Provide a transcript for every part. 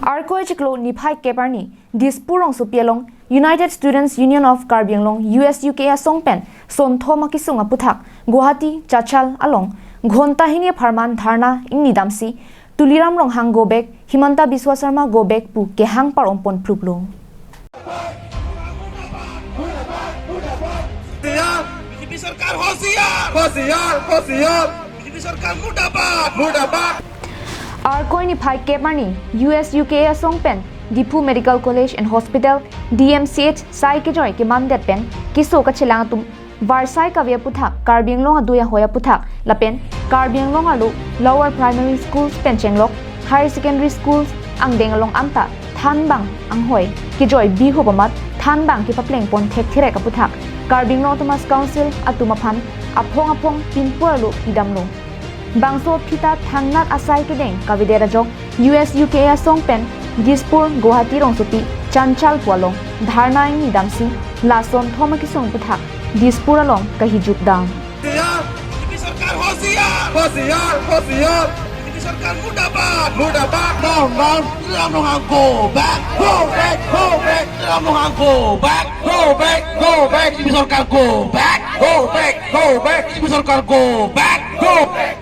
Arkoichiklo Niphai Keparni, Dispurong Supialong, United Students Union of Karbi Anglong, USUK Songpen, Son Thoma Kisunga Puthak, Guwahati, Chachal Along, Ghontahini Pharman Dharna Ingni Damsi, Tuliram Ronghang Gobek, Himanta Biswa Sarma Gobek Pu Kehang Parompon Prublo. BJP सरकार होशियार होशियार होशियार BJP सरकार मुर्दाबाद मुर्दाबाद Arkoi Niphai Keparni, USUK Songpen, Dipu Medical College and Hospital, DMCH Sai Kijoy Kimandet Pen, Kiso Kachilangatum, Varsai Kavia Puthak, Karbi Anglong Aduya Hoya Puthak, Lapen, Karbi Anglong Alu, Lower Primary Schools Penchenglok, Higher Secondary Schools, Angdeng Along Amta, Thanbang, Anghoy, Kijoy Biho Bamat, Thanbang Kipapleng Pon Tek Tirek Puthak, Karbi Anglong Thomas Council, Atumapan, Apong Pinpualu, Idamlo. Bangso Pita Thangnat Asai Kedeng Kavidera Jok USUK Songpen Dispur Guwahati Rongsupi Chanchal Pualong Dharna Ingni Damsi Lason Thoma Kisung Puthak Dispur Along Kahijuk Dam BJP सरकार होशियार होशियार होशियार BJP सरकार मुर्दाबाद मुर्दाबाद down down Ram Nohang go back go back go back Ram Nohang go back go back go back BJP सरकार go back go back go back BJP सरकार go back go back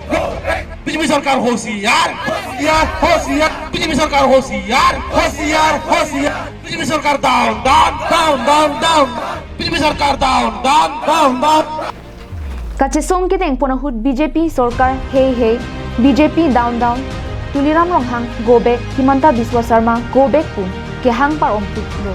BJP सरकार होशियार होशियार होशियार BJP सरकार होशियार होशियार होशियार बीजेपी सरकार down down down down down BJP सरकार down down down down Kachesong Kedeng Ponahut BJP Sorkar Hey BJP Down Down Tuliram Ronghang Go Back Himanta Biswa Sarma Go Back Pu Kehang Parom Putlo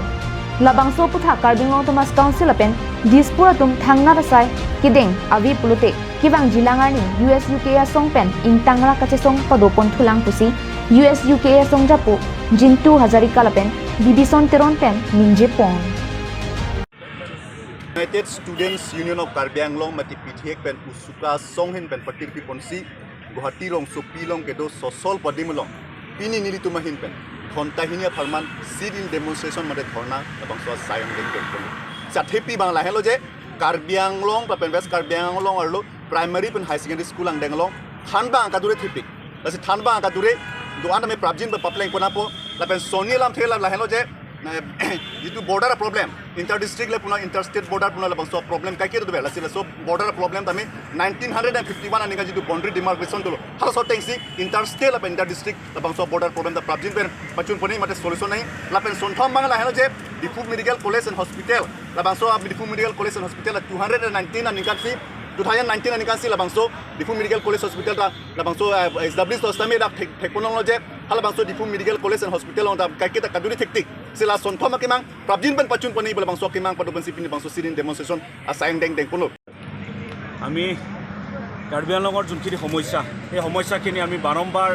Labangso Puthak Karbi Anglong Thomas Council Apen Dispuratum Thangnat Asai Kedeng Avi Pulute Kivang Jilangarni USUK Songpen Ingtangra Kachesong Padopon Thulang Pusi USUK Songjapo Jintu Hazarika Lapen Bibison Teron Pen Ninje Pon United Students Union of Karbi Anglong mati pithiek pen usuka songhin pen patir pi ponsi Guwahati rong supilong kedo sosol padimulong pini nili tumahin pen Ghontahini Pharman sit-in demonstration mate dhorna abang so sayang deng pen sathepi bang lahelo je Karbi Anglong pa pen West Karbi Anglong arlo primary pen high secondary school ang denglong thanba angkadure thipik lasi thanba angkadure doan me prabjin ba papleng ponapo la pen soni lam thela lahelo je itu border problem inter district le puna interstate border puna le bangso problem kai ke do bela sila so border problem tami 1951 ani ka jitu boundary demarcation dolo hal so tengsi interstate la inter district le bangso border problem da prabjin pen pachun poni mate solution nahi la pen sontham bang la helo je Difu Medical College and Hospital la bangso Difu Medical College and Hospital 219 ani ka si 2019 ani kan si labangso Difu Medical College Hospital ta labangso establish to stame da thekonong je hala bangso Difu Medical College and Hospital on da kaikita kaduri thektik sila sonthoma kimang prabjin ban pachun pani bala bangso kimang padoban sipini bangso sirin demonstration asayang deng deng polo আমি কাৰ্বি আংলঙৰ যোনখিনি সমস্যা এই সমস্যাখিনি আমি বাৰম্বাৰ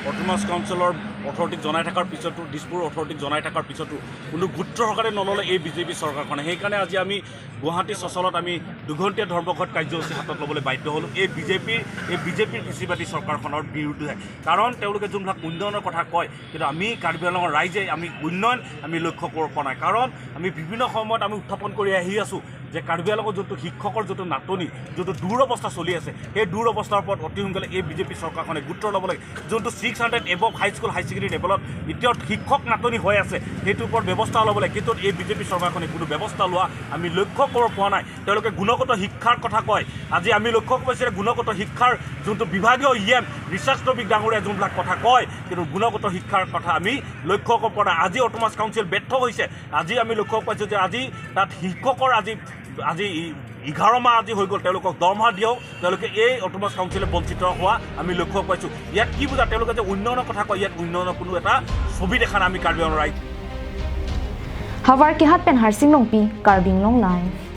autonomous কাউন্সিলৰ অথৰিটিক জনাই থকাৰ পিছতো দিছপুৰ অথৰিটিক জনাই থকাৰ পিছতো কোনো গুৰুত্ব সহকাৰে নল'লে এই বিজেপি চৰকাৰখনে সেইকাৰণে আজি আমি গুৱাহাটী চচলত আমি দুঘণ্টীয়া ধৰ্মঘট কাৰ্যসূচী হাতত ল'বলৈ বাধ্য হ'লোঁ এই বিজেপিৰ কৃষিবাদী চৰকাৰখনৰ বিৰুদ্ধে কাৰণ তেওঁলোকে যোনবিলাক উন্নয়নৰ কথা কয় কিন্তু আমি কাৰ্বি আংলঙৰ ৰাইজে আমি উন্নয়ন আমি লক্ষ্য কৰিব পৰা নাই কাৰণ আমি বিভিন্ন সময়ত আমি উত্থাপন কৰি আহি আছোঁ যে কাৰ্বি আংলঙৰ যোনটো শিক্ষকৰ যোনটো নাটনি যোনটো দূৰৱস্থা চলি আছে সেই দূৰৱস্থাৰ ওপৰত অতি সোনকালে এই বিজেপি চৰকাৰখনে গুৰুত্ব ল'ব লাগে যোনটো 600 এবভ হাই স্কুল হাই ছেকেণ্ডেৰী লেভেলত এতিয়াও শিক্ষক নাটনি হৈ আছে সেইটোৰ ওপৰত ব্যৱস্থা ল'ব লাগে কিন্তু এই বিজেপি চৰকাৰখনে কোনো ব্যৱস্থা লোৱা আমি লক্ষ্য কৰিব পৰা নাই তেওঁলোকে গুণগত শিক্ষাৰ কথা কয় আজি আমি লক্ষ্য কৰিছোঁ গুণগত শিক্ষাৰ যোনটো বিভাগীয় ৰিচাৰ্চ টপিক ডাঙৰীয়া যোনবিলাক কথা কয় কিন্তু গুণগত শিক্ষাৰ কথা আমি লক্ষ্য কৰিব পৰা নাই আজি অটোনমাছ কাউন্সিল ব্যৰ্থ হৈছে আজি আমি লক্ষ্য পাইছোঁ যে আজি তাত শিক্ষকৰ আজি 11 মাহ আজি হৈ গ'ল তেওঁলোকক দৰমহা দিও তেওঁলোকে এই অটোনমাছ কাউন্সিলে বঞ্চিত হোৱা আমি লক্ষ্য পাইছোঁ ইয়াত কি বুজা তেওঁলোকে যে উন্নয়নৰ কথা কয় ইয়াত উন্নয়নৰ কোনো এটা ছবি দেখা নাই আমি কাৰ্বি আংলং ৰাইজ Havar ke hat pen Harsing Longpi Karbi Anglong Live